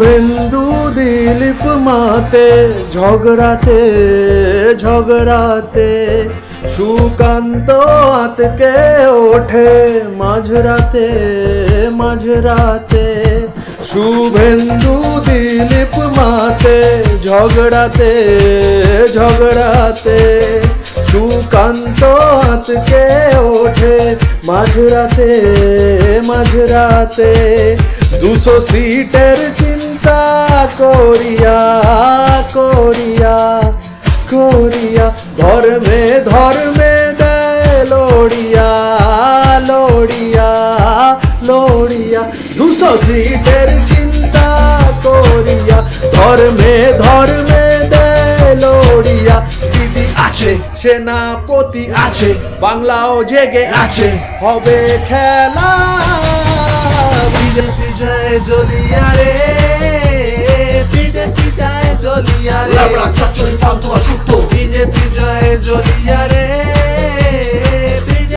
শুভেন্দু দিলীপ মাতে ঝগড়াতে ঝগড়াতে সুকান্ত আতকে ওঠে মাঝরাতে মাঝরাতে শুভেন্দু দিলীপ মাতে ঝগড়াতে ঝগড়াতে সুকান্ত আতকে ওঠে মাঝরাতে মাঝরাতে 200 সিটের চিন্তা করিয়া করিয়া করিয়া ধর্মে ধর্মে দেয় লড়িয়া লড়িয়া লড়িয়া 200 সিটের চিন্তা করিয়া ধর্মে ধর্মে দেয় লড়িয়া দিদি আছে সেনাপতি আছে বাংলাও জেগে আছে হবে খেলা বিজেপি জয় জ্বলিয়া রে বিজেপি জয় জ্বলিয়া রে বিজেপি জয় জ্বলিয়া